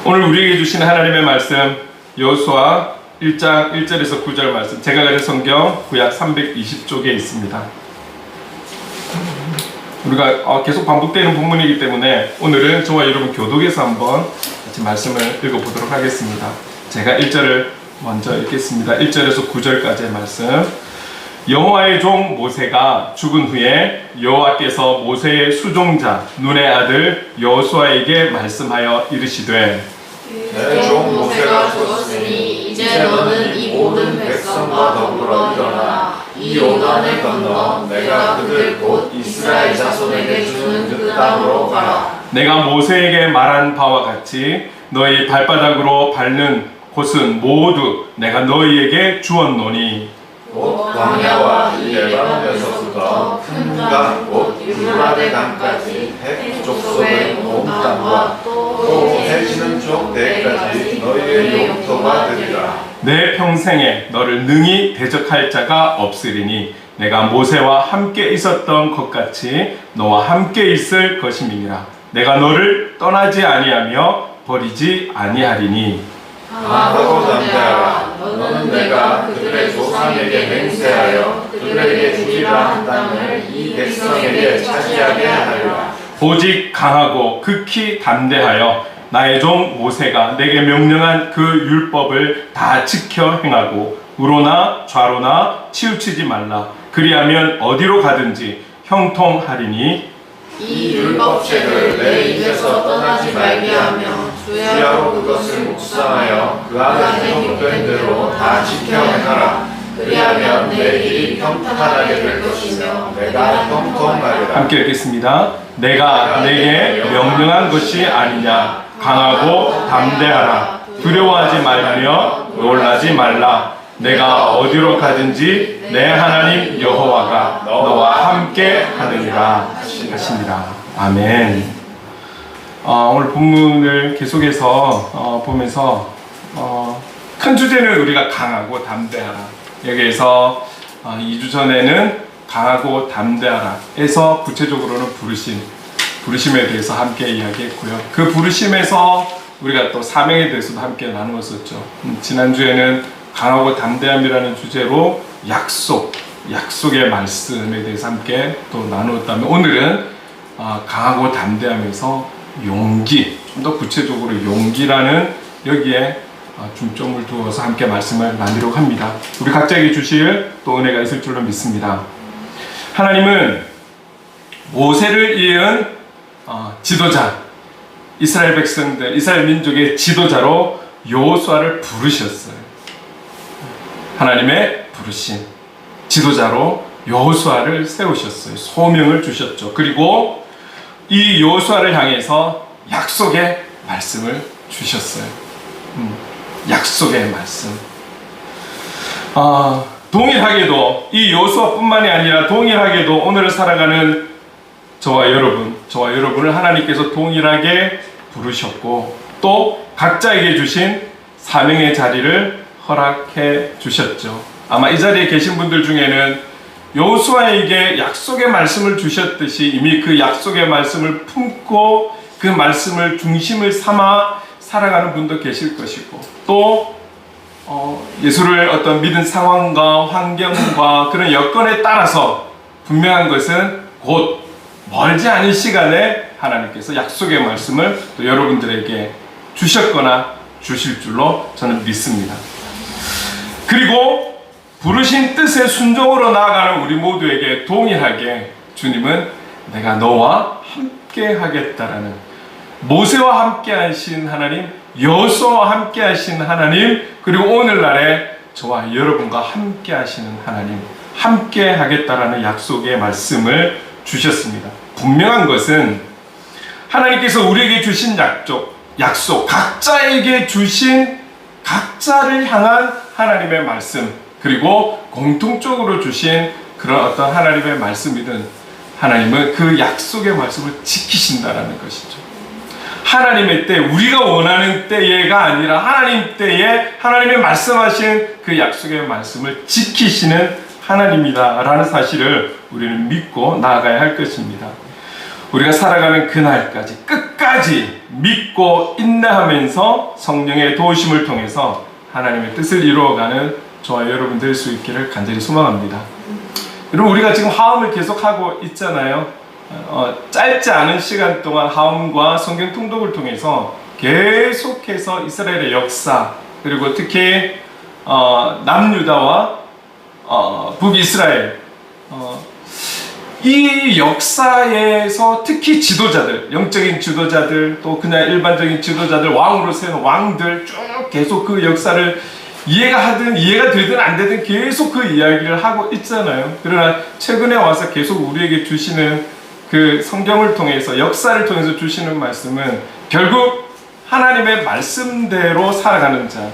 오늘 우리에게 주신 하나님의 말씀 여호수아 1장 1절에서 9절 말씀, 제가 가진 성경 구약 320쪽에 있습니다. 우리가 계속 반복되는 본문이기 때문에 오늘은 저와 여러분 교독에서 한번 같이 말씀을 읽어보도록 하겠습니다. 제가 1절을 먼저 읽겠습니다. 1절에서 9절까지의 말씀. 여호와의 종 모세가 죽은 후에 여호와께서 모세의 수종자 눈의 아들 여호수아에게 말씀하여 이르시되, 내 종 모세가 죽었으니 이제 너는 이 모든 백성과 더불어 일어나 이 요단을 건너 내가 그들 곧 이스라엘 자손에게 주는 그 땅으로 가라. 내가 모세에게 말한 바와 같이 너희 발바닥으로 밟는 곳은 모두 내가 너희에게 주었노니, 곧 광야와 이 레바논에서부터 큰 강 곧 유브라데 강까지 해 족속의 온 땅과 또 해지는 쪽 대까지 너희의 영토가 되리라. 내 평생에 너를 능히 대적할 자가 없으리니 내가 모세와 함께 있었던 것 같이 너와 함께 있을 것임이니라. 내가 너를 떠나지 아니하며 버리지 아니하리니. 강하고 담대하라. 너는 내가 그들의 조상에게 맹세하여 그들에게 주리라 한 땅을 이 백성에게 차지하게 하리라. 오직 강하고 극히 담대하여 나의 종 모세가 내게 명령한 그 율법을 다 지켜 행하고 우로나 좌로나 치우치지 말라. 그리하면 어디로 가든지 형통하리니. 이 율법책을 내 입에서 떠나지 말게 하며 주야로 그것을 묵상하여 그 안에 기록된 대로 다 지켜 행하라. 그리하면 내 길이 평탄하게 될 것이며 내가 형통하리라. 함께 읽겠습니다. 내가 내게 명령한 것이 아니냐. 강하고 담대하라. 두려워하지 말며 놀라지 말라. 내가 어디로 가든지 내 하나님 여호와가 너와 함께 하느니라 하시니라. 아멘. 오늘 본문을 계속해서 보면서 큰 주제는 우리가 강하고 담대하라. 여기에서 2주 전에는 강하고 담대하라 에서 구체적으로는 부르심에 대해서 함께 이야기했고요. 그 부르심에서 우리가 또 사명에 대해서도 함께 나누었었죠. 지난주에는 강하고 담대함이라는 주제로 약속의 말씀에 대해서 함께 또 나누었다면, 오늘은 강하고 담대함에서 용기, 좀 더 구체적으로 용기라는 여기에 중점을 두어서 함께 말씀을 나누려고 합니다. 우리 각자에게 주실 또 은혜가 있을 줄로 믿습니다. 하나님은 모세를 이은 지도자, 이스라엘 백성들, 이스라엘 민족의 지도자로 여호수아를 부르셨어요. 하나님의 부르신 지도자로 여호수아를 세우셨어요. 소명을 주셨죠. 그리고 이 여호수아를 향해서 약속의 말씀을 주셨어요. 약속의 말씀. 동일하게도 이 여호수아뿐만이 아니라 동일하게도 오늘을 살아가는 저와 여러분을 하나님께서 동일하게 부르셨고 또 각자에게 주신 사명의 자리를 허락해 주셨죠. 아마 이 자리에 계신 분들 중에는 여호수아에게 약속의 말씀을 주셨듯이 이미 그 약속의 말씀을 품고 그 말씀을 중심을 삼아 살아가는 분도 계실 것이고, 또 예수를 어떤 믿은 상황과 환경과 그런 여건에 따라서 분명한 것은 곧 멀지 않은 시간에 하나님께서 약속의 말씀을 또 여러분들에게 주셨거나 주실 줄로 저는 믿습니다. 그리고 부르신 뜻의 순종으로 나아가는 우리 모두에게 동일하게 주님은 내가 너와 함께 하겠다라는, 모세와 함께 하신 하나님, 여호수아와 함께 하신 하나님, 그리고 오늘날에 저와 여러분과 함께 하시는 하나님, 함께 하겠다라는 약속의 말씀을 주셨습니다. 분명한 것은 하나님께서 우리에게 주신 약속, 각자에게 주신 각자를 향한 하나님의 말씀, 그리고 공통적으로 주신 그런 어떤 하나님의 말씀이든 하나님은 그 약속의 말씀을 지키신다라는 것이죠. 하나님의 때, 우리가 원하는 때가 아니라 하나님 때에 하나님의 말씀하신 그 약속의 말씀을 지키시는 하나님이다라는 사실을 우리는 믿고 나아가야 할 것입니다. 우리가 살아가는 그날까지 끝까지 끝까지 믿고 인내하면서 성령의 도우심을 통해서 하나님의 뜻을 이루어가는 저와 여러분 될 수 있기를 간절히 소망합니다. 여러분, 우리가 지금 화음을 계속하고 있잖아요. 짧지 않은 시간 동안 화음과 성경 통독을 통해서 계속해서 이스라엘의 역사, 그리고 특히 남유다와 북이스라엘, 이 역사에서 특히 지도자들, 영적인 지도자들, 또 그냥 일반적인 지도자들, 왕으로 세운 왕들 쭉 계속 그 역사를 이해가 되든 안 되든 계속 그 이야기를 하고 있잖아요. 그러나 최근에 와서 계속 우리에게 주시는 그 성경을 통해서, 역사를 통해서 주시는 말씀은 결국 하나님의 말씀대로 살아가는 자,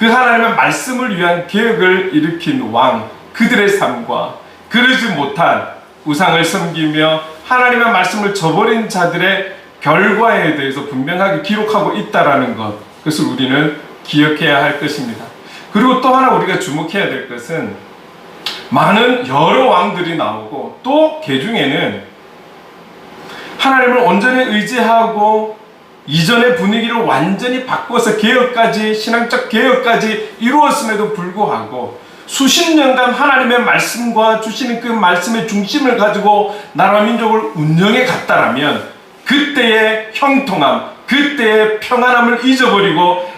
그 하나님의 말씀을 위한 개혁을 일으킨 왕, 그들의 삶과 그러지 못한 우상을 섬기며 하나님의 말씀을 저버린 자들의 결과에 대해서 분명하게 기록하고 있다는 것, 그것을 우리는 기억해야 할 것입니다. 그리고 또 하나 우리가 주목해야 될 것은, 많은 여러 왕들이 나오고 또 그 중에는 하나님을 온전히 의지하고 이전의 분위기를 완전히 바꿔서 개혁까지, 신앙적 개혁까지 이루었음에도 불구하고 수십 년간 하나님의 말씀과 주시는 그 말씀의 중심을 가지고 나라 민족을 운영해 갔다라면 그때의 형통함, 그때의 평안함을 잊어버리고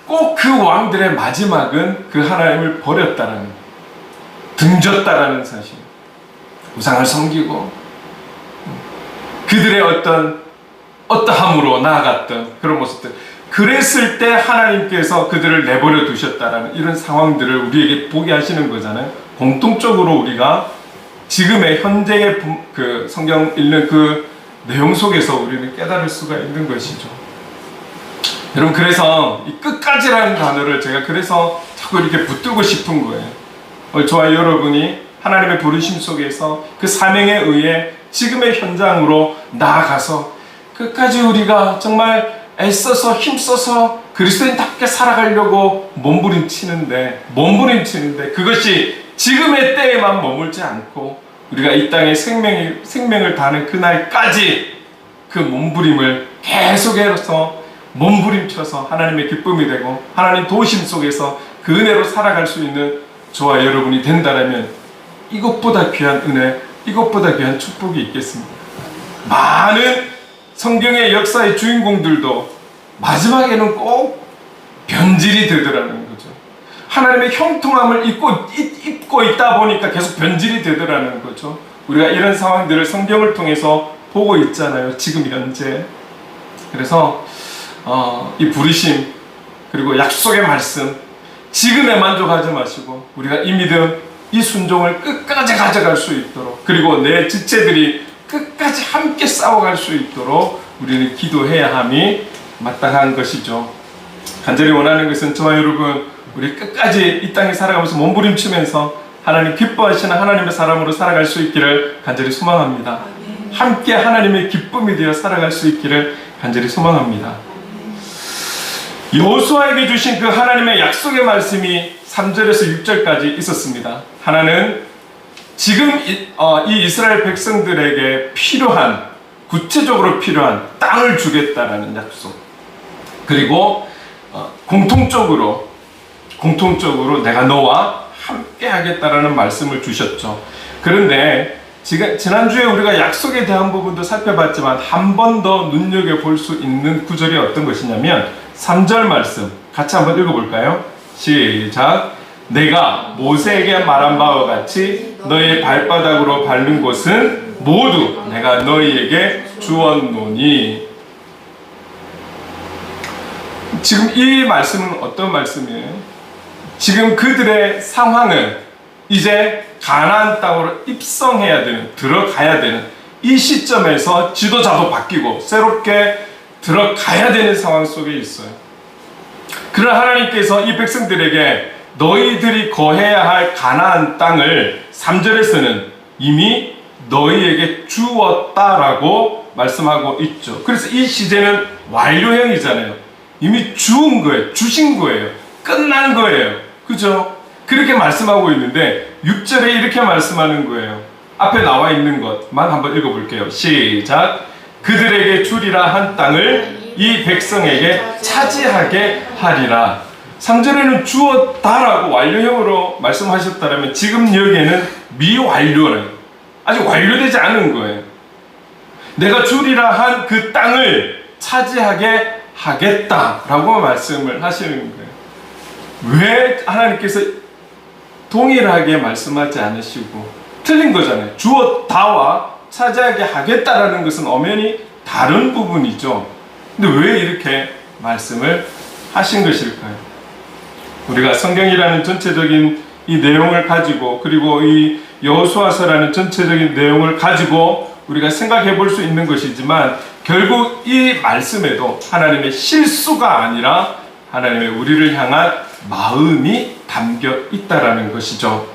꼭 그 왕들의 마지막은 그 하나님을 버렸다라는, 등졌다라는 사실, 우상을 섬기고 그들의 어떠함으로 나아갔던 그런 모습들, 그랬을 때 하나님께서 그들을 내버려 두셨다라는 이런 상황들을 우리에게 보게 하시는 거잖아요. 공통적으로 우리가 지금의 현재의 그 성경 읽는 그 내용 속에서 우리는 깨달을 수가 있는 것이죠. 여러분, 그래서 이 끝까지라는 단어를 제가 그래서 자꾸 이렇게 붙들고 싶은 거예요. 저와 여러분이 하나님의 부르심 속에서 그 사명에 의해 지금의 현장으로 나아가서 끝까지 우리가 정말 애써서 힘써서 그리스도인답게 살아가려고 몸부림치는데 그것이 지금의 때에만 머물지 않고 우리가 이 땅에 생명을 다하는 그날까지 그 몸부림을 계속해서 몸부림쳐서 하나님의 기쁨이 되고 하나님 도우심 속에서 그 은혜로 살아갈 수 있는 저와 여러분이 된다면 이것보다 귀한 은혜, 이것보다 귀한 축복이 있겠습니다. 많은 성경의 역사의 주인공들도 마지막에는 꼭 변질이 되더라는 거죠. 하나님의 형통함을 입고 있다 보니까 계속 변질이 되더라는 거죠. 우리가 이런 상황들을 성경을 통해서 보고 있잖아요, 지금 현재. 그래서 이 부르심, 그리고 약속의 말씀, 지금에 만족하지 마시고 우리가 이 믿음, 이 순종을 끝까지 가져갈 수 있도록, 그리고 내 지체들이 끝까지 함께 싸워갈 수 있도록 우리는 기도해야 함이 마땅한 것이죠. 간절히 원하는 것은 저와 여러분, 우리 끝까지 이 땅에 살아가면서 몸부림치면서 하나님 기뻐하시는 하나님의 사람으로 살아갈 수 있기를 간절히 소망합니다. 함께 하나님의 기쁨이 되어 살아갈 수 있기를 간절히 소망합니다. 여호수아에게 주신 그 하나님의 약속의 말씀이 3절에서 6절까지 있었습니다. 하나는 지금 이 이스라엘 백성들에게 구체적으로 필요한 땅을 주겠다라는 약속, 그리고 공통적으로 내가 너와 함께 하겠다라는 말씀을 주셨죠. 그런데 지난주에 우리가 약속에 대한 부분도 살펴봤지만 한 번 더 눈여겨볼 수 있는 구절이 어떤 것이냐면 3절 말씀 같이 한번 읽어볼까요? 시작. 내가 모세에게 말한 바와 같이 너의 발바닥으로 밟는 곳은 모두 내가 너희에게 주었노니. 지금 이 말씀은 어떤 말씀이에요? 지금 그들의 상황은 이제 가나안 땅으로 입성해야 되는, 들어가야 되는 이 시점에서 지도자도 바뀌고 새롭게 들어가야 되는 상황 속에 있어요. 그러나 하나님께서 이 백성들에게 너희들이 거해야 할 가나안 땅을 3절에서는 이미 너희에게 주었다라고 말씀하고 있죠. 그래서 이 시제는 완료형이잖아요. 이미 주신 거예요. 끝난 거예요. 그죠? 그렇게 말씀하고 있는데 6절에 이렇게 말씀하는 거예요. 앞에 나와 있는 것만 한번 읽어볼게요. 시작. 그들에게 주리라 한 땅을 이 백성에게 차지하게 하리라. 3절에는 주었다라고 완료형으로 말씀하셨다면 지금 여기에는 미완료는 아직 완료되지 않은 거예요. 내가 주리라 한 그 땅을 차지하게 하겠다라고 말씀을 하시는 거예요. 왜 하나님께서 동일하게 말씀하지 않으시고 틀린 거잖아요. 주었다와 차지하게 하겠다라는 것은 엄연히 다른 부분이죠. 근데 왜 이렇게 말씀을 하신 것일까요? 우리가 성경이라는 전체적인 이 내용을 가지고 그리고 이 여호수아서라는 전체적인 내용을 가지고 우리가 생각해 볼 수 있는 것이지만 결국 이 말씀에도 하나님의 실수가 아니라 하나님의 우리를 향한 마음이 담겨 있다라는 것이죠.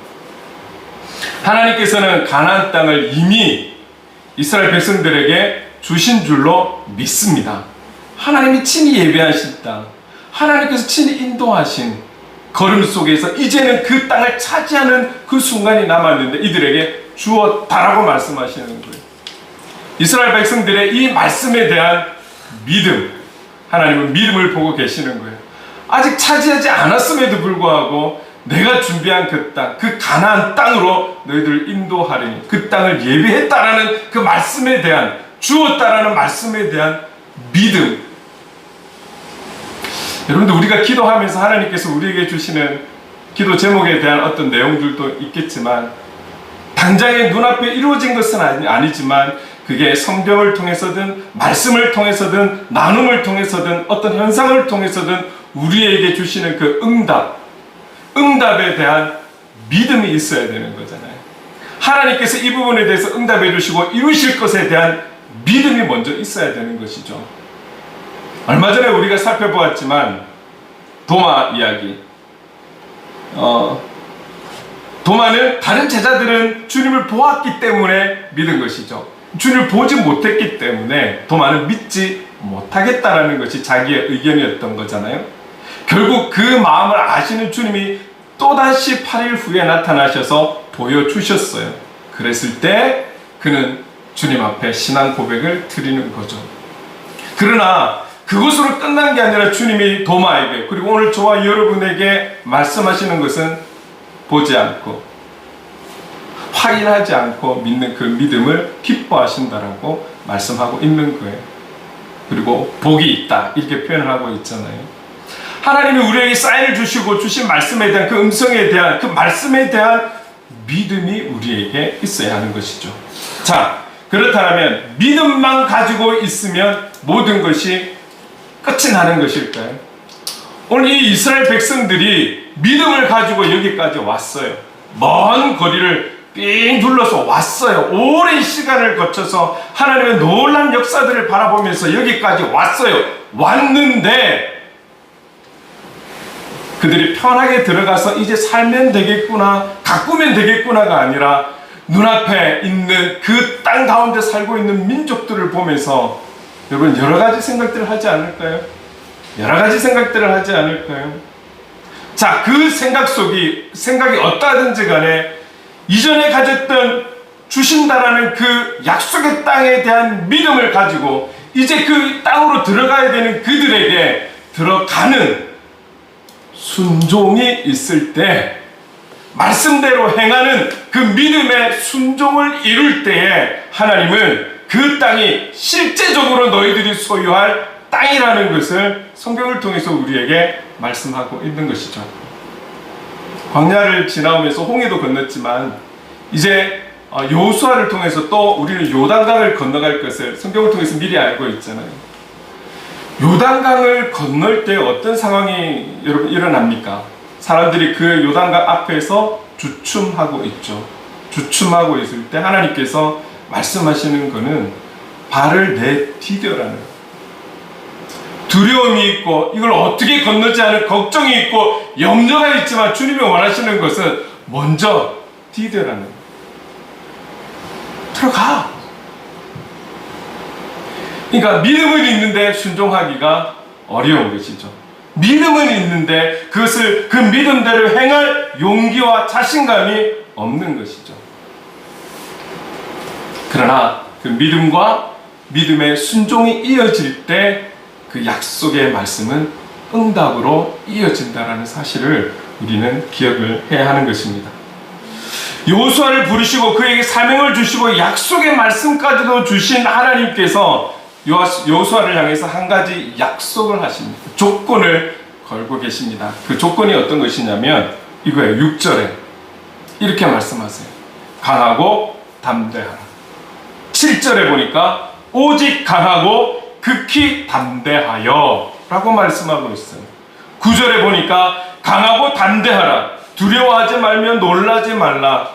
하나님께서는 가나안 땅을 이미 이스라엘 백성들에게 주신 줄로 믿습니다. 하나님이 친히 예배하신 땅, 하나님께서 친히 인도하신 걸음 속에서 이제는 그 땅을 차지하는 그 순간이 남았는데 이들에게 주었다라고 말씀하시는 거예요. 이스라엘 백성들의 이 말씀에 대한 믿음, 하나님은 믿음을 보고 계시는 거예요. 아직 차지하지 않았음에도 불구하고 내가 준비한 그 땅, 그 가나안 땅으로 너희들을 인도하리니 그 땅을 예비했다라는 그 말씀에 대한, 주었다라는 말씀에 대한 믿음. 여러분들, 우리가 기도하면서 하나님께서 우리에게 주시는 기도 제목에 대한 어떤 내용들도 있겠지만 당장에 눈앞에 이루어진 것은 아니지만 그게 성경을 통해서든 말씀을 통해서든 나눔을 통해서든 어떤 현상을 통해서든 우리에게 주시는 그 응답에 대한 믿음이 있어야 되는 거잖아요. 하나님께서 이 부분에 대해서 응답해 주시고 이루실 것에 대한 믿음이 먼저 있어야 되는 것이죠. 얼마 전에 우리가 살펴보았지만 도마 이야기. 도마는 다른 제자들은 주님을 보았기 때문에 믿은 것이죠. 주님을 보지 못했기 때문에 도마는 믿지 못하겠다라는 것이 자기의 의견이었던 거잖아요. 결국 그 마음을 아시는 주님이 또다시 8일 후에 나타나셔서 보여주셨어요. 그랬을 때 그는 주님 앞에 신앙 고백을 드리는 거죠. 그러나 그것으로 끝난 게 아니라 주님이 도마에게, 그리고 오늘 저와 여러분에게 말씀하시는 것은 보지 않고 확인하지 않고 믿는 그 믿음을 기뻐하신다라고 말씀하고 있는 거예요. 그리고 복이 있다 이렇게 표현을 하고 있잖아요. 하나님이 우리에게 사인을 주시고 주신 말씀에 대한 그 음성에 대한 그 말씀에 대한 믿음이 우리에게 있어야 하는 것이죠. 자, 그렇다면 믿음만 가지고 있으면 모든 것이 끝이 나는 것일까요? 오늘 이 이스라엘 백성들이 믿음을 가지고 여기까지 왔어요. 먼 거리를 삥 둘러서 왔어요. 오랜 시간을 거쳐서 하나님의 놀라운 역사들을 바라보면서 여기까지 왔어요. 왔는데 그들이 편하게 들어가서 이제 살면 되겠구나, 가꾸면 되겠구나가 아니라 눈앞에 있는 그 땅 가운데 살고 있는 민족들을 보면서 여러분 여러 가지 생각들을 하지 않을까요? 여러 가지 생각들을 하지 않을까요? 자, 그 생각이 어떠하든지 간에 이전에 가졌던 주신다라는 그 약속의 땅에 대한 믿음을 가지고 이제 그 땅으로 들어가야 되는 그들에게 들어가는 순종이 있을 때, 말씀대로 행하는 그 믿음의 순종을 이룰 때에 하나님은 그 땅이 실제적으로 너희들이 소유할 땅이라는 것을 성경을 통해서 우리에게 말씀하고 있는 것이죠. 광야를 지나오면서 홍해도 건넜지만 이제 여호수아를 통해서 또 우리는 요단강을 건너갈 것을 성경을 통해서 미리 알고 있잖아요. 요단강을 건널 때 어떤 상황이 여러분 일어납니까? 사람들이 그 요단강 앞에서 주춤하고 있죠. 주춤하고 있을 때 하나님께서 말씀하시는 것은 발을 내디뎌라는, 두려움이 있고 이걸 어떻게 건너지 않을 걱정이 있고 염려가 있지만 주님이 원하시는 것은 먼저 디뎌라는, 들어가. 그러니까 믿음은 있는데 순종하기가 어려운 것이죠. 믿음은 있는데 그것을 그 믿음대로 행할 용기와 자신감이 없는 것이죠. 그러나 그 믿음과 믿음의 순종이 이어질 때 그 약속의 말씀은 응답으로 이어진다는 사실을 우리는 기억을 해야 하는 것입니다. 여호수아를 부르시고 그에게 사명을 주시고 약속의 말씀까지도 주신 하나님께서 여호수아를 향해서 한 가지 약속을 하십니다. 조건을 걸고 계십니다. 그 조건이 어떤 것이냐면 이거예요. 6절에 이렇게 말씀하세요. 강하고 담대하라. 7절에 보니까 오직 강하고 극히 담대하여 라고 말씀하고 있어요. 9절에 보니까 강하고 담대하라. 두려워하지 말며 놀라지 말라.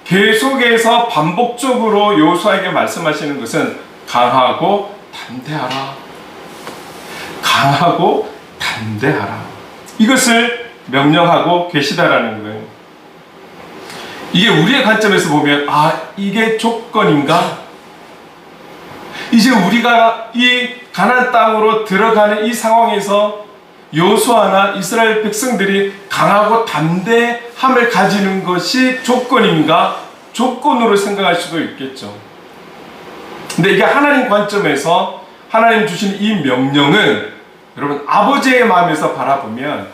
계속해서 반복적으로 여호수아에게 말씀하시는 것은 강하고 담대하라. 강하고 담대하라. 이것을 명령하고 계시다라는 거예요. 이게 우리의 관점에서 보면 이게 조건인가? 이제 우리가 이 가나안 땅으로 들어가는 이 상황에서 여호수아나 이스라엘 백성들이 강하고 담대함을 가지는 것이 조건인가? 조건으로 생각할 수도 있겠죠. 근데 이게 하나님 관점에서 하나님 주신 이 명령은 여러분 아버지의 마음에서 바라보면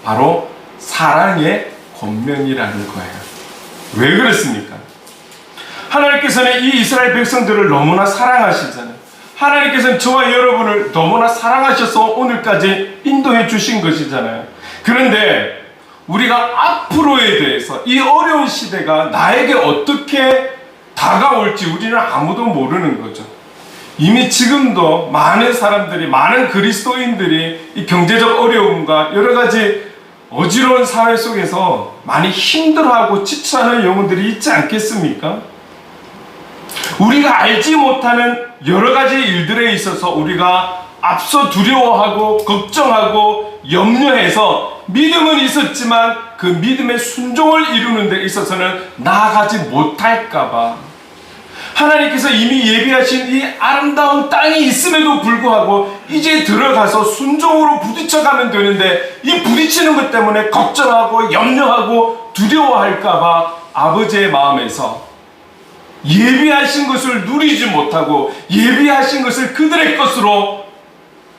바로 사랑의 권면이라는 거예요. 왜 그렇습니까? 하나님께서는 이 이스라엘 백성들을 너무나 사랑하시잖아요. 하나님께서는 저와 여러분을 너무나 사랑하셔서 오늘까지 인도해 주신 것이잖아요. 그런데 우리가 앞으로에 대해서 이 어려운 시대가 나에게 어떻게 다가올지 우리는 아무도 모르는 거죠. 이미 지금도 많은 사람들이, 많은 그리스도인들이 이 경제적 어려움과 여러 가지 어지러운 사회 속에서 많이 힘들어하고 지쳐하는 영혼들이 있지 않겠습니까? 우리가 알지 못하는 여러 가지 일들에 있어서 우리가 앞서 두려워하고 걱정하고 염려해서 믿음은 있었지만 그 믿음의 순종을 이루는 데 있어서는 나아가지 못할까봐 하나님께서 이미 예비하신 이 아름다운 땅이 있음에도 불구하고 이제 들어가서 순종으로 부딪혀가면 되는데 이 부딪히는 것 때문에 걱정하고 염려하고 두려워할까봐 아버지의 마음에서 예비하신 것을 누리지 못하고 예비하신 것을 그들의 것으로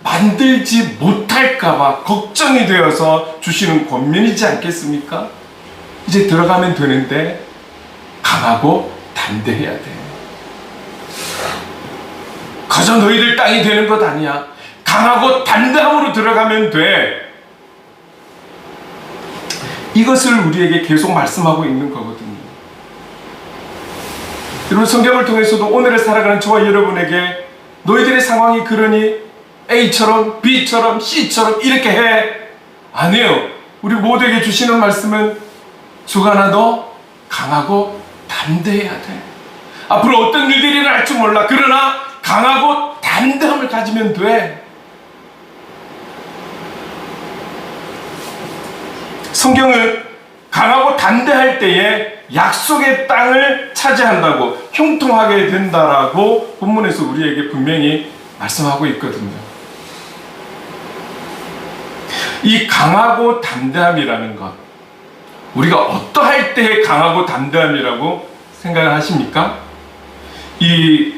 만들지 못할까봐 걱정이 되어서 주시는 권면이지 않겠습니까? 이제 들어가면 되는데 강하고 담대해야 돼. 그저 너희들 땅이 되는 것 아니야. 강하고 담대함으로 들어가면 돼. 이것을 우리에게 계속 말씀하고 있는 거거든요. 여러분 성경을 통해서도 오늘을 살아가는 저와 여러분에게 너희들의 상황이 그러니 A처럼 B처럼 C처럼 이렇게 해. 아니에요. 우리 모두에게 주시는 말씀은 주간아 너 강하고 담대해야 돼. 앞으로 어떤 일들이 일어날지 몰라. 그러나 강하고 담대함을 가지면 돼. 성경은 강하고 담대할 때에 약속의 땅을 차지한다고 형통하게 된다라고 본문에서 우리에게 분명히 말씀하고 있거든요. 이 강하고 담대함이라는 것, 우리가 어떠할 때의 강하고 담대함이라고 생각을 하십니까? 이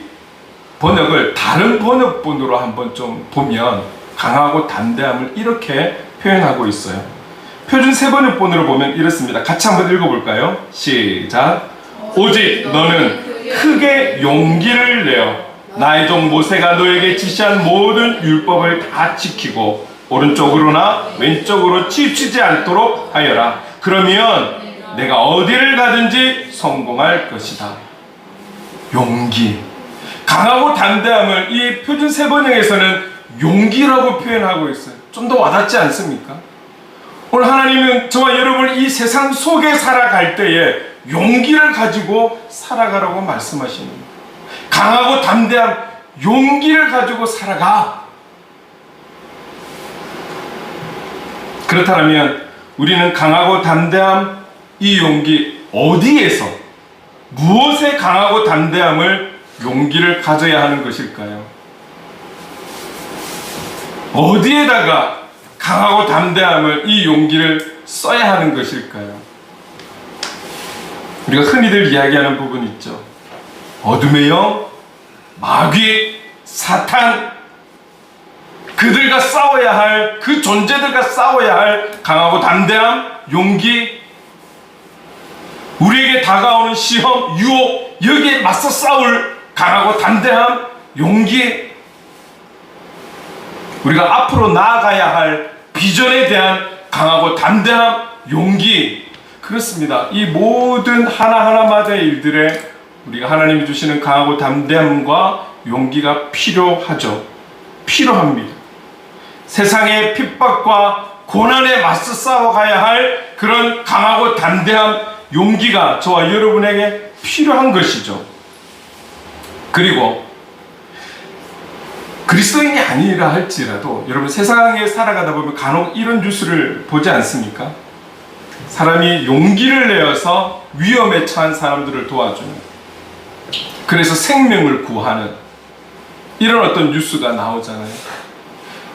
번역을 다른 번역본으로 한번 좀 보면 강하고 담대함을 이렇게 표현하고 있어요. 표준 세번역본으로 보면 이렇습니다. 같이 한번 읽어볼까요? 시작. 오직 너는 크게 용기를 내어 나의 종 모세가 너에게 지시한 모든 율법을 다 지키고 오른쪽으로나 왼쪽으로 치우치지 않도록 하여라. 그러면 내가 어디를 가든지 성공할 것이다. 용기. 강하고 담대함을 이 표준 세번역에서는 용기라고 표현하고 있어요. 좀 더 와닿지 않습니까? 오늘 하나님은 저와 여러분을 이 세상 속에 살아갈 때에 용기를 가지고 살아가라고 말씀하시는 거예요. 강하고 담대함, 용기를 가지고 살아가. 그렇다면 우리는 강하고 담대함, 이 용기 어디에서 무엇에 강하고 담대함을 용기를 가져야 하는 것일까요? 어디에다가 강하고 담대함을 이 용기를 써야 하는 것일까요? 우리가 흔히들 이야기하는 부분 있죠. 어둠의 영, 마귀, 사탄, 그들과 싸워야 할, 그 존재들과 싸워야 할 강하고 담대함, 용기, 우리에게 다가오는 시험, 유혹, 여기에 맞서 싸울 강하고 담대함, 용기, 우리가 앞으로 나아가야 할 비전에 대한 강하고 담대함, 용기. 그렇습니다. 이 모든 하나하나마다의 일들에 우리가 하나님이 주시는 강하고 담대함과 용기가 필요하죠. 필요합니다. 세상의 핍박과 고난에 맞서 싸워가야 할 그런 강하고 담대함, 용기가 저와 여러분에게 필요한 것이죠. 그리고 그리스도인이 아니라 할지라도 여러분 세상에 살아가다 보면 간혹 이런 뉴스를 보지 않습니까? 사람이 용기를 내어서 위험에 처한 사람들을 도와주는, 그래서 생명을 구하는 이런 어떤 뉴스가 나오잖아요.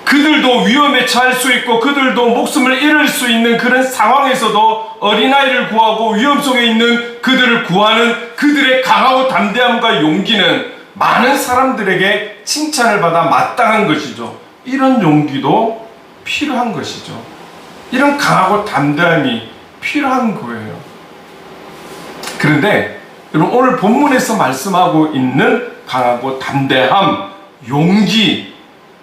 그들도 위험에 처할 수 있고 그들도 목숨을 잃을 수 있는 그런 상황에서도 어린아이를 구하고 위험 속에 있는 그들을 구하는 그들의 강하고 담대함과 용기는 많은 사람들에게 칭찬을 받아 마땅한 것이죠. 이런 용기도 필요한 것이죠. 이런 강하고 담대함이 필요한 거예요. 그런데 여러분, 오늘 본문에서 말씀하고 있는 강하고 담대함, 용기,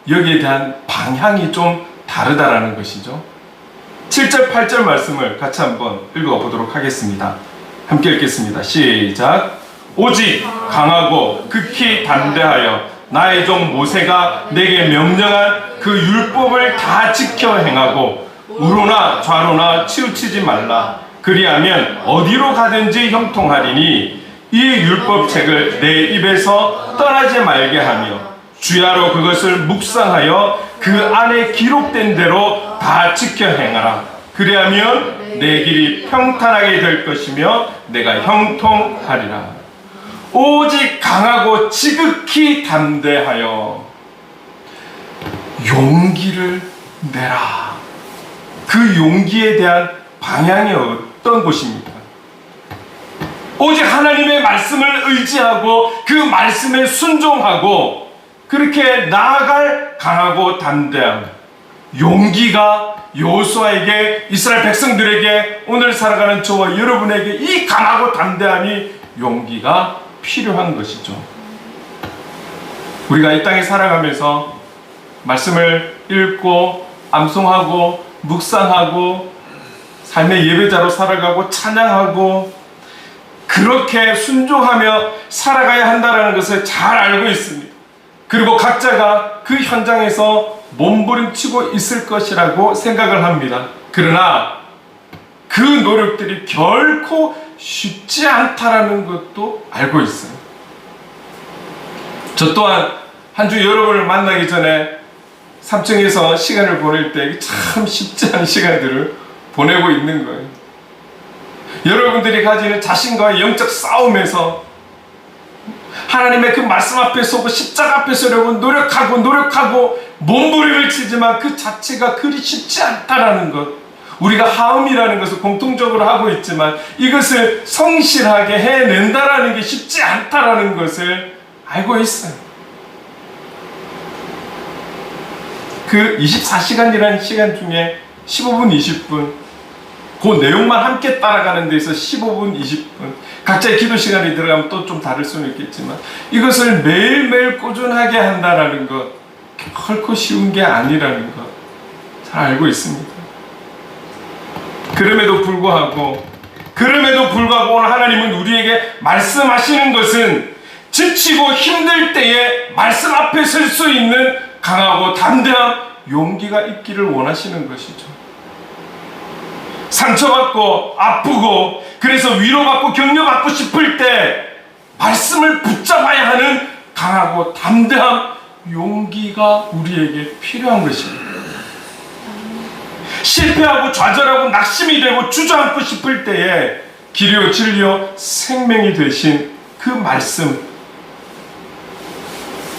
여기에 대한 방향이 좀 다르다라는 것이죠. 7절, 8절 말씀을 같이 한번 읽어보도록 하겠습니다. 함께 읽겠습니다. 시작. 오직 강하고 극히 담대하여 나의 종 모세가 내게 명령한 그 율법을 다 지켜 행하고 우로나 좌로나 치우치지 말라. 그리하면 어디로 가든지 형통하리니 이 율법책을 내 입에서 떠나지 말게 하며 주야로 그것을 묵상하여 그 안에 기록된 대로 다 지켜 행하라. 그리하면 내 길이 평탄하게 될 것이며 내가 형통하리라. 오직 강하고 지극히 담대하여 용기를 내라. 그 용기에 대한 방향이 어떤 것입니까? 오직 하나님의 말씀을 의지하고 그 말씀에 순종하고 그렇게 나아갈 강하고 담대함, 용기가 여호수아에게, 이스라엘 백성들에게, 오늘 살아가는 저와 여러분에게 이 강하고 담대함이, 용기가 필요한 것이죠. 우리가 이 땅에 살아가면서 말씀을 읽고 암송하고 묵상하고 삶의 예배자로 살아가고 찬양하고 그렇게 순종하며 살아가야 한다는 것을 잘 알고 있습니다. 그리고 각자가 그 현장에서 몸부림치고 있을 것이라고 생각을 합니다. 그러나 그 노력들이 결코 쉽지 않다라는 것도 알고 있어요. 저 또한 한 주 여러분을 만나기 전에 3층에서 시간을 보낼 때 참 쉽지 않은 시간들을 보내고 있는 거예요. 여러분들이 가지는 자신과의 영적 싸움에서 하나님의 그 말씀 앞에 서고 십자가 앞에 서려고 노력하고 몸부림을 치지만 그 자체가 그리 쉽지 않다라는 것, 우리가 하음이라는 것을 공통적으로 하고 있지만 이것을 성실하게 해낸다라는 게 쉽지 않다라는 것을 알고 있어요. 그 24시간이라는 시간 중에 15분, 20분 그 내용만 함께 따라가는 데서 15분, 20분 각자의 기도 시간이 들어가면 또 좀 다를 수는 있겠지만 이것을 매일매일 꾸준하게 한다라는 것 결코 쉬운 게 아니라는 것 잘 알고 있습니다. 그럼에도 불구하고 오늘 하나님은 우리에게 말씀하시는 것은 지치고 힘들 때에 말씀 앞에 설 수 있는 강하고 담대한 용기가 있기를 원하시는 것이죠. 상처받고 아프고 그래서 위로받고 격려받고 싶을 때 말씀을 붙잡아야 하는 강하고 담대한 용기가 우리에게 필요한 것입니다. 실패하고 좌절하고 낙심이 되고 주저앉고 싶을 때에 길이요 진리요 생명이 되신 그 말씀,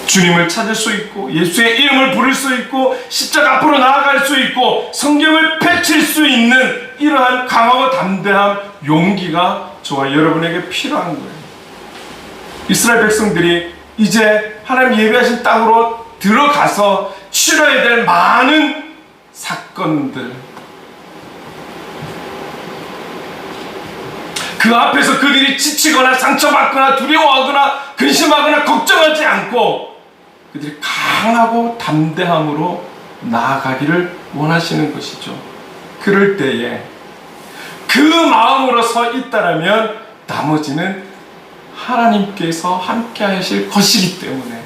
주님을 찾을 수 있고 예수의 이름을 부를 수 있고 십자가 앞으로 나아갈 수 있고 성경을 펼칠 수 있는 이러한 강하고 담대한 용기가 저와 여러분에게 필요한 거예요. 이스라엘 백성들이 이제 하나님 예배하신 땅으로 들어가서 치러야 될 많은 사건들, 그 앞에서 그들이 지치거나 상처받거나 두려워하거나 근심하거나 걱정하지 않고 그들이 강하고 담대함으로 나아가기를 원하시는 것이죠. 그럴 때에 그 마음으로 서 있다라면 나머지는 하나님께서 함께 하실 것이기 때문에,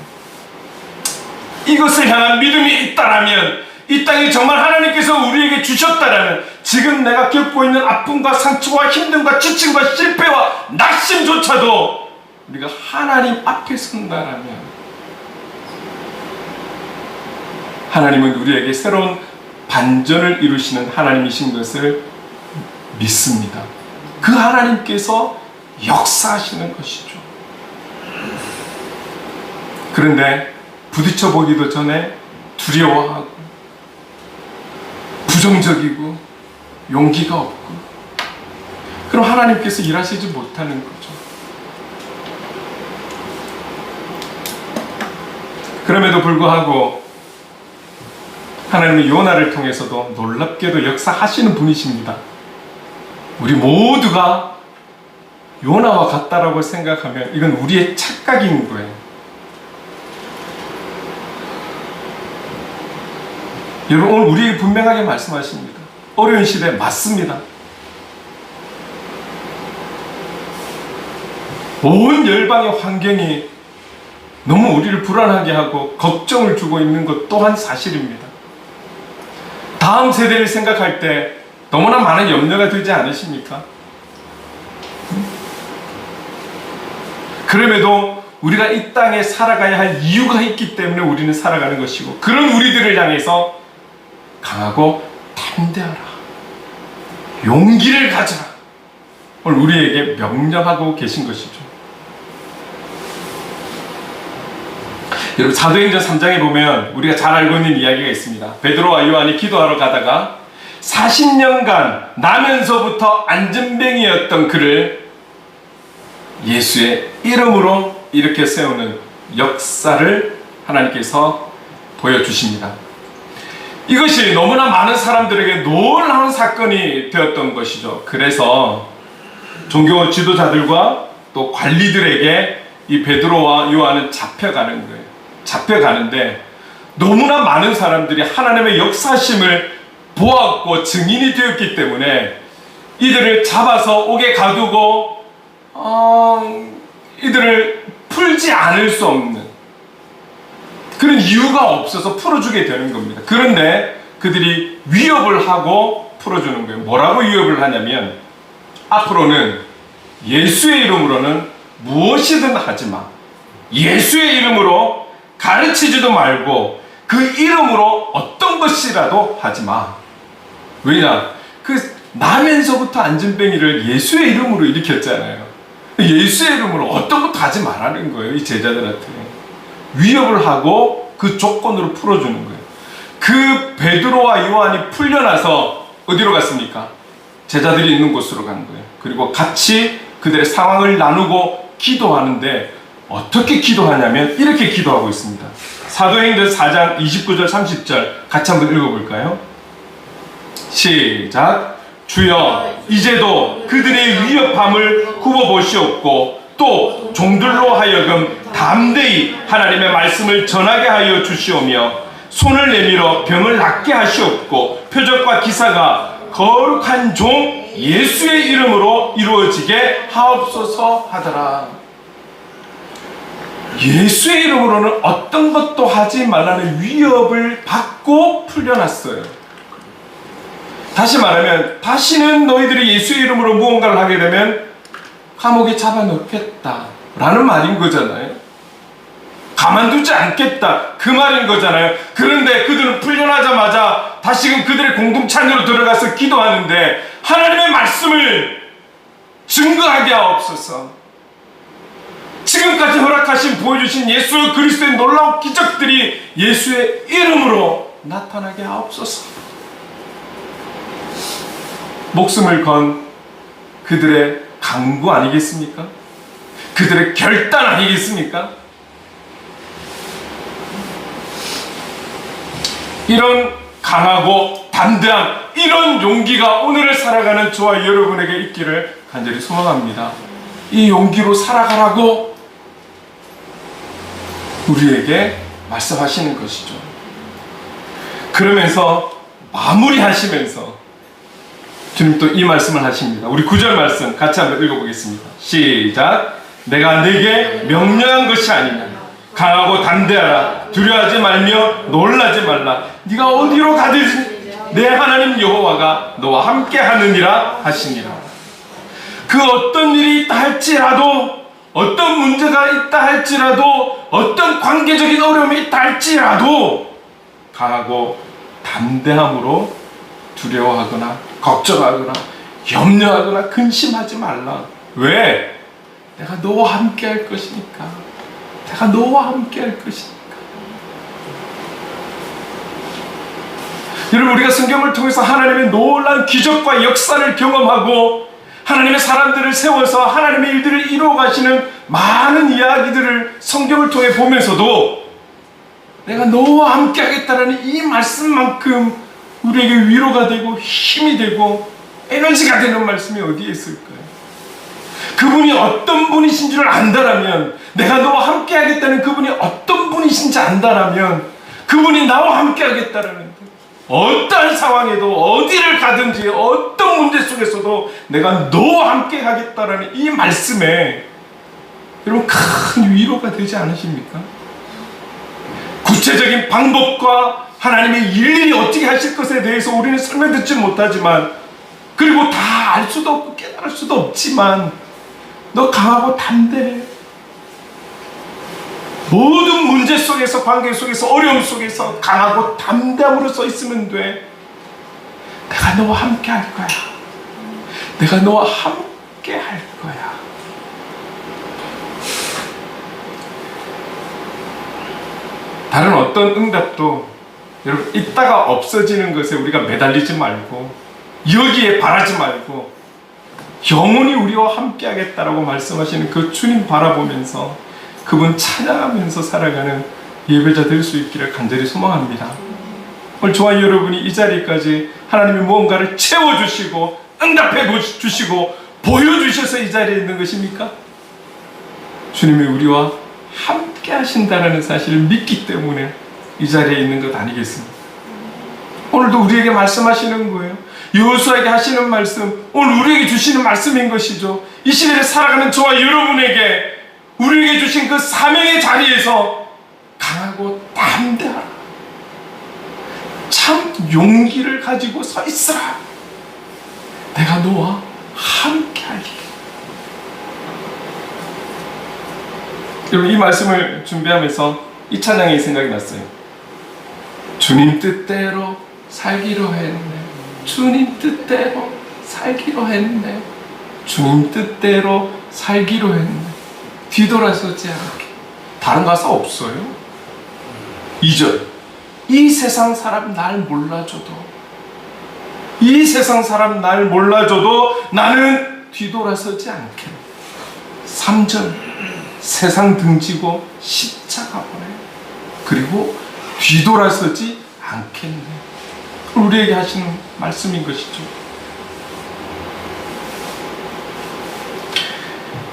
이것을 향한 믿음이 있다라면, 이 땅이 정말 하나님께서 우리에게 주셨다라면, 지금 내가 겪고 있는 아픔과 상처와 힘듦과 지침과 실패와 낙심조차도 우리가 하나님 앞에 선다라면, 하나님은 우리에게 새로운 반전을 이루시는 하나님이신 것을 믿습니다. 그 하나님께서 역사하시는 것이죠. 그런데 부딪혀 보기도 전에 두려워하고 부정적이고 용기가 없고, 그럼 하나님께서 일하시지 못하는 거죠. 그럼에도 불구하고 하나님은 요나를 통해서도 놀랍게도 역사하시는 분이십니다. 우리 모두가 요나와 같다라고 생각하면 이건 우리의 착각인 거예요. 여러분, 오늘 우리에게 분명하게 말씀하십니다. 어려운 시대 맞습니다. 온 열방의 환경이 너무 우리를 불안하게 하고 걱정을 주고 있는 것 또한 사실입니다. 다음 세대를 생각할 때 너무나 많은 염려가 되지 않으십니까? 그럼에도 우리가 이 땅에 살아가야 할 이유가 있기 때문에 우리는 살아가는 것이고, 그런 우리들을 향해서 강하고 담대하라, 용기를 가져라, 오늘 우리에게 명령하고 계신 것이죠. 여러분, 사도행전 3장에 보면 우리가 잘 알고 있는 이야기가 있습니다. 베드로와 요한이 기도하러 가다가 40년간 나면서부터 안전뱅이였던 그를 예수의 이름으로 일으켜 세우는 역사를 하나님께서 보여주십니다. 이것이 너무나 많은 사람들에게 놀라운 사건이 되었던 것이죠. 그래서 종교 지도자들과 또 관리들에게 이 베드로와 요한은 잡혀가는 거예요. 잡혀가는데 너무나 많은 사람들이 하나님의 역사심을 보았고 증인이 되었기 때문에 이들을 잡아서 옥에 가두고 이들을 풀지 않을 수 없는 그런 이유가 없어서 풀어주게 되는 겁니다. 그런데 그들이 위협을 하고 풀어주는 거예요. 뭐라고 위협을 하냐면, 앞으로는 예수의 이름으로는 무엇이든 하지 마, 예수의 이름으로 가르치지도 말고 그 이름으로 어떤 것이라도 하지 마. 왜냐? 그 나면서부터 안전뱅이를 예수의 이름으로 일으켰잖아요. 예수의 이름으로 어떤 것도 하지 말라는 거예요. 이 제자들한테 위협을 하고 그 조건으로 풀어주는 거예요. 그 베드로와 요한이 풀려나서 어디로 갔습니까? 제자들이 있는 곳으로 간 거예요. 그리고 같이 그들의 상황을 나누고 기도하는데, 어떻게 기도하냐면 이렇게 기도하고 있습니다. 사도행전 4장 29절 30절 같이 한번 읽어볼까요? 시작. 주여, 이제도 그들의 위협함을 굽어보시옵고 또 종들로 하여금 담대히 하나님의 말씀을 전하게 하여 주시오며 손을 내밀어 병을 낫게 하시옵고 표적과 기사가 거룩한 종 예수의 이름으로 이루어지게 하옵소서 하더라. 예수의 이름으로는 어떤 것도 하지 말라는 위협을 받고 풀려났어요. 다시 말하면, 다시는 너희들이 예수의 이름으로 무언가를 하게 되면 감옥에 잡아넣겠다 라는 말인 거잖아요. 가만두지 않겠다, 그 말인 거잖아요. 그런데 그들은 풀려나자마자 다시금 그들의 공동체 안으로 들어가서 기도하는데, 하나님의 말씀을 증거하게 하옵소서, 지금까지 허락하신 보여주신 예수 그리스도의 놀라운 기적들이 예수의 이름으로 나타나게 하옵소서. 목숨을 건 그들의 강구 아니겠습니까? 그들의 결단 아니겠습니까? 이런 강하고 담대함, 이런 용기가 오늘을 살아가는 저와 여러분에게 있기를 간절히 소망합니다. 이 용기로 살아가라고 우리에게 말씀하시는 것이죠. 그러면서 마무리하시면서 주님 또 이 말씀을 하십니다. 우리 9절 말씀 같이 한번 읽어보겠습니다. 시작. 내가 네게 명령한 것이 아니냐. 강하고 담대하라. 두려워하지 말며 놀라지 말라. 네가 어디로 가든지 내 하나님 여호와가 너와 함께 하느니라 하시니라. 그 어떤 일이 있다 할지라도, 어떤 문제가 있다 할지라도, 어떤 관계적인 어려움이 있다 할지라도 강하고 담대함으로 두려워하거나 걱정하거나 염려하거나 근심하지 말라. 왜? 내가 너와 함께 할 것이니까. 내가 너와 함께 할 것이니까. 여러분, 우리가 성경을 통해서 하나님의 놀라운 기적과 역사를 경험하고 하나님의 사람들을 세워서 하나님의 일들을 이루어 가시는 많은 이야기들을 성경을 통해 보면서도 내가 너와 함께 하겠다는 이 말씀만큼 우리에게 위로가 되고 힘이 되고 에너지가 되는 말씀이 어디에 있을까요? 그분이 어떤 분이신 줄 안다라면, 내가 너와 함께 하겠다는 그분이 어떤 분이신지 안다라면, 그분이 나와 함께 하겠다라는, 어떠한 상황에도 어디를 가든지 어떤 문제 속에서도 내가 너와 함께 하겠다라는 이 말씀에 여러분 큰 위로가 되지 않으십니까? 구체적인 방법과 하나님의 일일이 어떻게 하실 것에 대해서 우리는 설명 듣지 못하지만, 그리고 다 알 수도 없고 깨달을 수도 없지만, 너 강하고 담대해. 모든 문제 속에서, 관계 속에서, 어려움 속에서 강하고 담대함으로 서 있으면 돼. 내가 너와 함께 할 거야. 내가 너와 함께 할 거야. 다른 어떤 응답도 여러분 있다가 없어지는 것에 우리가 매달리지 말고, 여기에 바라지 말고, 영원히 우리와 함께 하겠다라고 말씀하시는 그 주님 바라보면서 그분 찬양하면서 살아가는 예배자 될 수 있기를 간절히 소망합니다. 오늘 저와 여러분이 이 자리까지 하나님이 무언가를 채워주시고 응답해 주시고 보여주셔서 이 자리에 있는 것입니까? 주님이 우리와 함께 하신다는 사실을 믿기 때문에 이 자리에 있는 것 아니겠습니까? 오늘도 우리에게 말씀하시는 거예요. 여호수아에게 하시는 말씀, 오늘 우리에게 주시는 말씀인 것이죠. 이 시대를 살아가는 저와 여러분에게 우리에게 주신 그 사명의 자리에서 강하고 담대하라. 참 용기를 가지고 서 있으라. 내가 너와 함께 하리. 여러분, 이 말씀을 준비하면서 이 찬양이 생각이 났어요. 주님 뜻대로 살기로 했네. 주님 뜻대로 살기로 했네. 주님 뜻대로 살기로 했네. 뒤돌아서지 않게. 다른 가사 없어요? 2절. 이 세상 사람 날 몰라줘도, 이 세상 사람 날 몰라줘도 나는 뒤돌아서지 않겠네. 3절. 세상 등지고 십자가 보내. 그리고 뒤돌아서지 않겠네. 우리에게 하시는 말씀인 것이죠.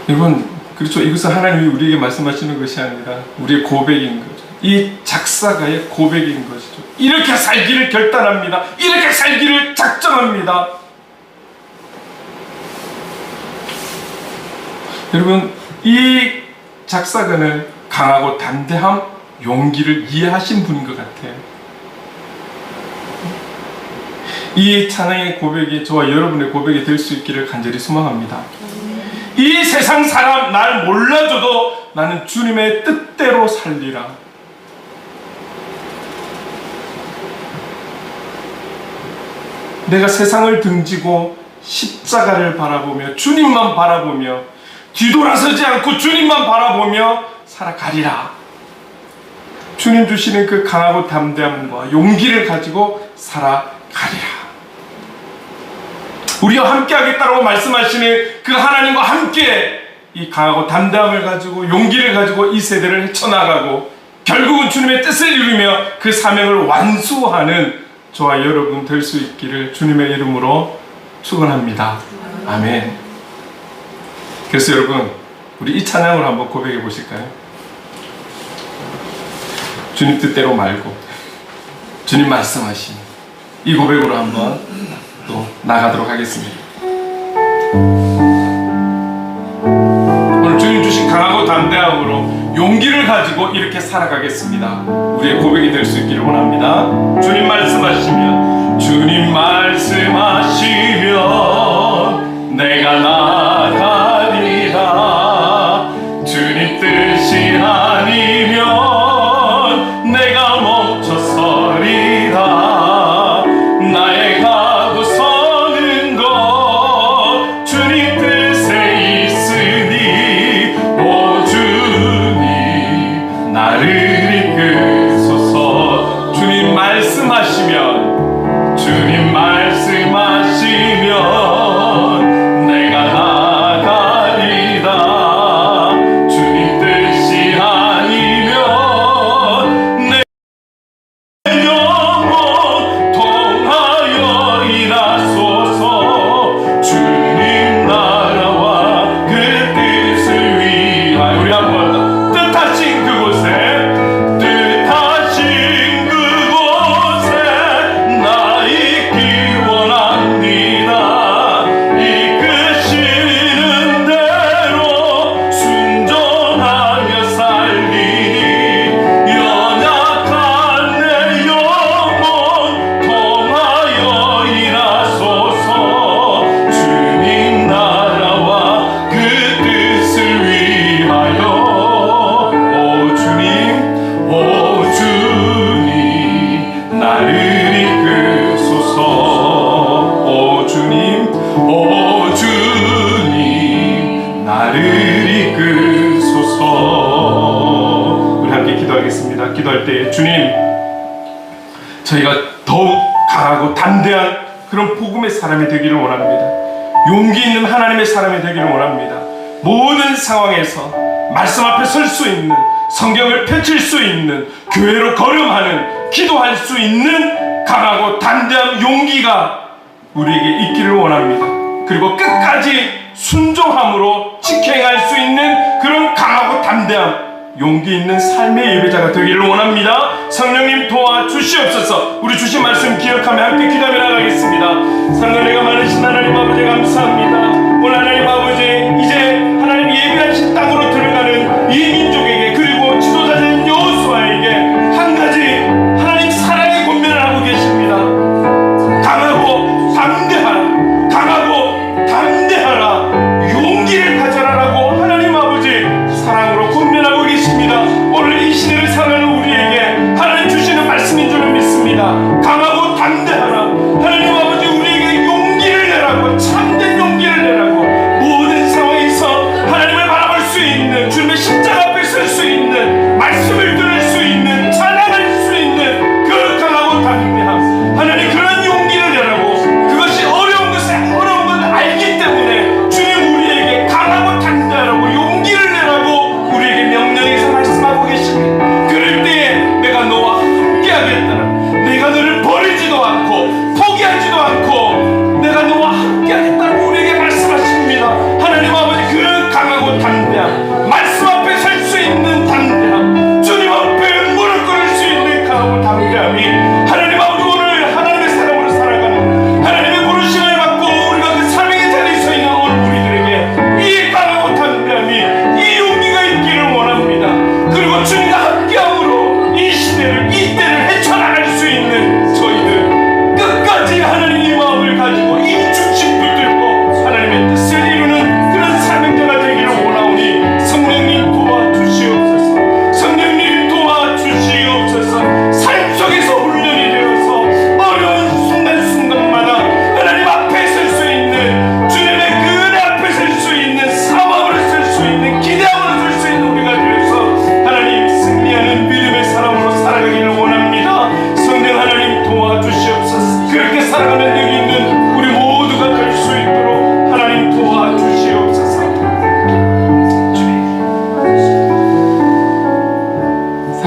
여러분, 그렇죠. 이것은 하나님이 우리에게 말씀하시는 것이 아니라 우리의 고백인 거죠. 이 작사가의 고백인 것이죠. 이렇게 살기를 결단합니다. 이렇게 살기를 작정합니다. 여러분, 이 작사가는 강하고 담대함, 용기를 이해하신 분인 것 같아요. 이 찬양의 고백이 저와 여러분의 고백이 될 수 있기를 간절히 소망합니다. 이 세상 사람 날 몰라줘도 나는 주님의 뜻대로 살리라. 내가 세상을 등지고 십자가를 바라보며 주님만 바라보며 뒤돌아서지 않고 주님만 바라보며 살아가리라. 주님 주시는 그 강하고 담대함과 용기를 가지고 살아가리라. 우리와 함께 하겠다고 말씀하시는 그 하나님과 함께 이 강하고 담대함을 가지고 용기를 가지고 이 세대를 헤쳐나가고 결국은 주님의 뜻을 이루며 그 사명을 완수하는 저와 여러분 될 수 있기를 주님의 이름으로 축원합니다. 아멘. 그래서 여러분, 우리 이 찬양을 한번 고백해 보실까요? 주님 뜻대로 말고 주님 말씀하신 이 고백으로 한번 또 나가도록 하겠습니다. 오늘 주님 주신 강하고 담대함으로 용기를 가지고 이렇게 살아가겠습니다. 우리의 고백이 될 수 있기를 원합니다. 주님 말씀하시면, 주님 말씀하시면 내가 나가리라. 주님 뜻이 아니면 내가 멈춰서리라. 나의 가고 서는 것 주님 뜻에 있으니 오 주님 나를 이끄소서. 주님 말씀하시면, 주님 말씀하시면 내가 나가리라. 주님 뜻이 아니면 내 영혼 통하여 일하소서. 주님 나라와 그 뜻을 위하여. 우리 한번 더. 뜻하신 그곳에, 뜻하신 그곳에 나 있기 원합니다. 이끄시는 대로 순종하며 살리니 연약한 내 영혼 통하여 일하소서. 주님 나라와 그 뜻을 위하여. 오 주님, 오 주님 나를 이끄소서. 오 주님, 오 주님 나를 이끄소서. 우리 함께 기도하겠습니다. 기도할 때, 주님, 저희가 더욱 강하고 담대한 그런 복음의 사람이 되기를 원합니다. 용기 있는 하나님의 사람이 되기를 원합니다. 모든 상황에서 말씀 앞에 설 수 있는, 성경을 펼칠 수 있는, 교회로 걸음하는, 기도할 수 있는 강하고 담대한 용기가 우리에게 있기를 원합니다. 그리고 끝까지 순종함으로 직행할 수 있는 그런 강하고 담대함, 용기 있는 삶의 예배자가 되기를 원합니다. 성령님 도와주시옵소서. 우리 주신 말씀 기억하며 함께 기도하며 나가겠습니다. 사랑과 많으신 하나님 아버지 감사합니다. 오늘 하나님 아버지, 이제 하나님 예배하신 땅으로 들어가는 이 민족에게, 그리고 지도자된 여호수아에게 한 가지 하나님 사랑의 권면을 하고 계십니다. 강하고 담대하라, 강하고 담대하라, 용기를 가져라라고 하나님 아버지 사랑으로 권면하고 계십니다. 오늘 이 시대를 살아가는 우리에게 하나님 주시는 말씀인 줄을 믿습니다. 강하고 담대하라. 하나님 아버지, 우리에게 용기를 내라고, 참된 용기를 내라고,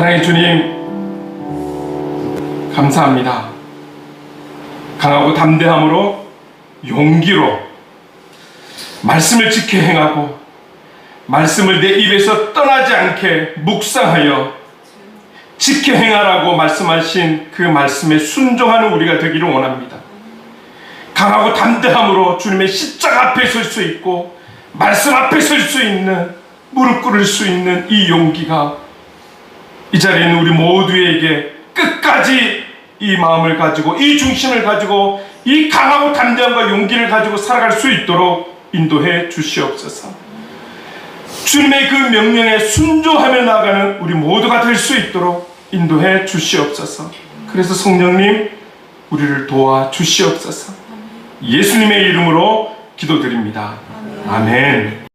사랑의 주님, 감사합니다. 강하고 담대함으로, 용기로 말씀을 지켜 행하고 말씀을 내 입에서 떠나지 않게 묵상하여 지켜 행하라고 말씀하신 그 말씀에 순종하는 우리가 되기를 원합니다. 강하고 담대함으로 주님의 십자가 앞에 설 수 있고 말씀 앞에 설 수 있는, 무릎 꿇을 수 있는 이 용기가 이 자리에 있는 우리 모두에게 끝까지 이 마음을 가지고, 이 중심을 가지고, 이 강하고 담대함과 용기를 가지고 살아갈 수 있도록 인도해 주시옵소서. 주님의 그 명령에 순종하며 나아가는 우리 모두가 될 수 있도록 인도해 주시옵소서. 그래서 성령님, 우리를 도와 주시옵소서. 예수님의 이름으로 기도드립니다. 아멘.